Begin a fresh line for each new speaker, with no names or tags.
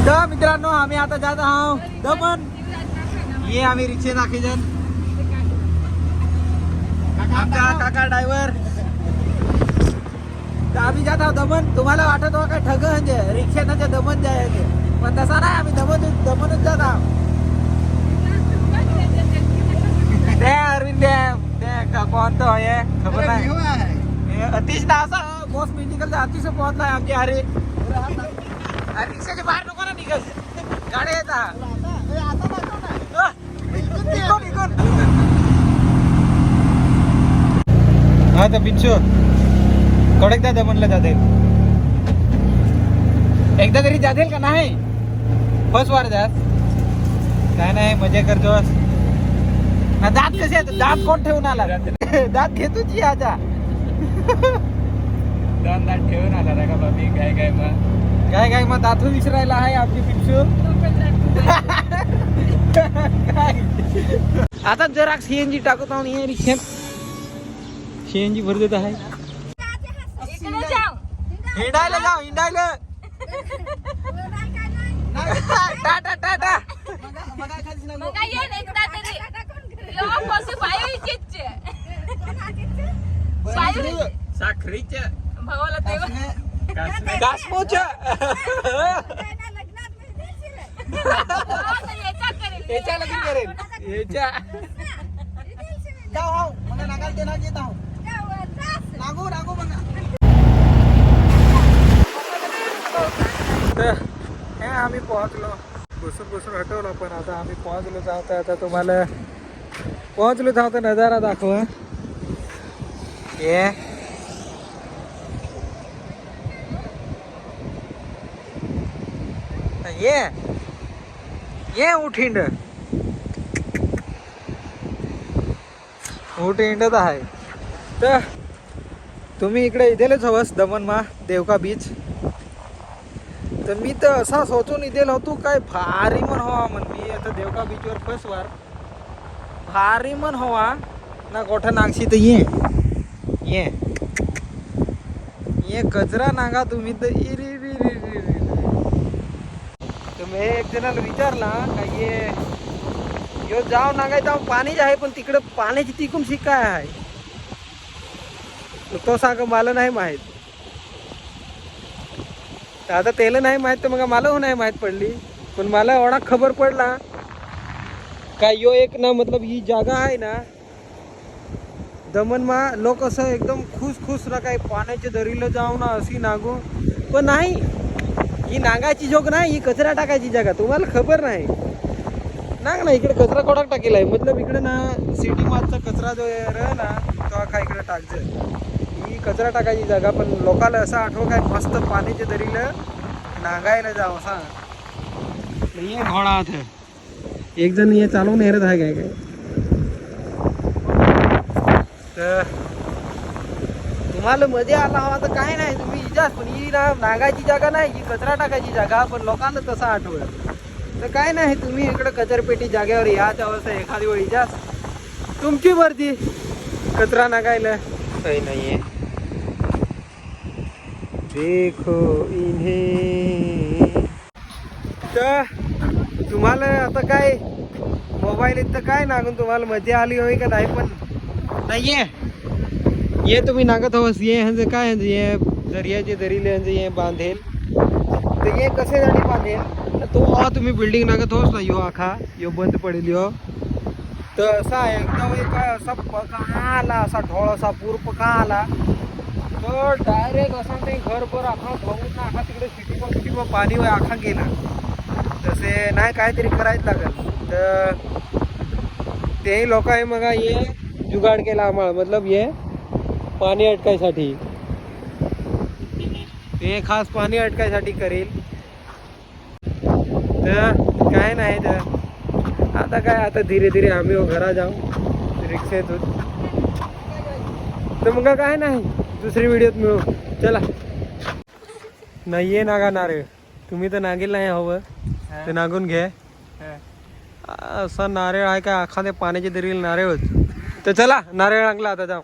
तर मित्रांनो आम्ही आता जात आहोत दमण. ये आम्ही रिक्षे दाखीजन आमचा काका ड्रायव्हर. तर आम्ही जात आहोत दमण. तुम्हाला वाटत हो काय ठग म्हणजे रिक्षेनं दमण जायचे, पण तसा नाही. आम्ही दमणच जात आहोत. ते अरविंद ते कोणतं आहे खबर नाही. अतिश असा बॉस मेडिकलचा अतिश पोहोचलाय आमच्या. अरे रिक्षाच्या बाहेर नको ना निघत, गाड्या येतात. हा तर पिंचू कडकदा दमणला जातील. एकदा तरी जातील का नाही? फर्स्ट वार जात काय नाही, मजा करतोस. दात कसे आहेत? दात कोण ठेवून आला? दात घेतोची आता. दात ठेवून आला रे का बाबी. काय मग दातू विसरायला आहे आपली पिंचू. आता जरा सीएनजी टाकत आहोत. हे रिक्षेत सीएनजी भर देत आहे. हिंडायला जाऊ हिंडायला. टाटा टाटा. साखरीच्या भावाला याच्या लगीन करेल. याच्या मला नागाल देणार येत आहो. नागू नागू बघा. तर आम्ही पोहोचलो. बसून हटवलं, पण आता आम्ही पोहोचलो जात. आता तुम्हाला पोहोचलो जात नजारा दाखवा. ये उठिंड उठिंडत आहे. तर तुम्ही इकडे इथेच हवस दमण मा देवका बीच. तर मी तर असा सोचून इथेल होतो काय भारी मन हवा. म्हण मी आता देवका बीचवर फर्स्ट वार भारी मन हवा ना. गोठा नागशी तर ये कचरा नागा तुम्ही तर. तुम्ही एक जणाला विचारला का ये जाव नागाय जाव पाणी आहे, पण तिकडे पाण्याची तिकून शिकाय आहे. तो सांग मला नाही माहित. तर आता त्याला नाही माहित तर मग मला नाही माहित पडली. पण मला एवढा खबर पडला का यो एक ना मतलब ही जागा आहे ना दमण मा लोक असं एकदम खुश ना काय पाण्याच्या दरीला जाऊ ना अशी नागो. पण नाही, ही नागाची जोग नाही, ही कचरा टाकायची जागा. तुम्हाला खबर नाही ना इकडे कचरा कोणाक टाकेला आहे. मतलब इकडे ना सिटी मागचा कचरा जो आहे ना तो आखा इकडे टाकचं. ही कचरा टाकायची जागा. पण लोकांना असं आठवं काय मस्त पाण्याच्या दरीला नागायला जावं सांग. ये घोडा एक जण ये चालवून हेरत आहे काय. तर तुम्हाला मजा आला हवा तर काय नाही, तुम्ही इजाच. पण ही ना नागायची जागा नाही, ही कचरा टाकायची जागा. पण लोकांना तसं आठवलं तर काय नाही, तुम्ही इकडे कचरपेटी जागेवर याच्या अवस्था एखादी वेळ इजाच तुमची भरती कचरा नागायला काही नाहीये. देखो इन्हे. तर तुम्हाला आता काय मोबाईल येत तर काय नागून तुम्हाला मजा आली होई का नाही, पण नाहीये. ये तुम्ही नागत हवस. ये म्हणजे काय ये दर्याचे दरीले ये बांधेल. तर ये कशासाठी बांधेल तर तो तुम्ही बिल्डिंग नागत होस ना यो आखा यो बंद पडेल यो. तर असा एकदम काय असा पका आला, असा ढोळ असा पूर पका आला तर डायरेक्ट असा ते घरभर आखा धावून ना आखा तिकडे सिटी पाणी आखा गेला. तसे नाही काहीतरी करायच लागेल. तर तेही लोक आहे मग ये जुगाड केला आम्हाला. मतलब ये पाणी अटकायसाठी, ते खास पाणी अटकायसाठी करेल. तर काय नाही. तर आता काय आता धीरे धीरे आम्ही घरा जाऊ रिक्षेतून. तर मग काय नाही, दुसरी व्हिडिओत मिळू. चला. नाही ये नागा नारळ. तुम्ही तर नागेल नाही हवं ते नागून घे. असा नारळ आहे काय एखाद्या पाण्याच्या दरील नारळ. तर चला नारळ लागला आता जाऊ.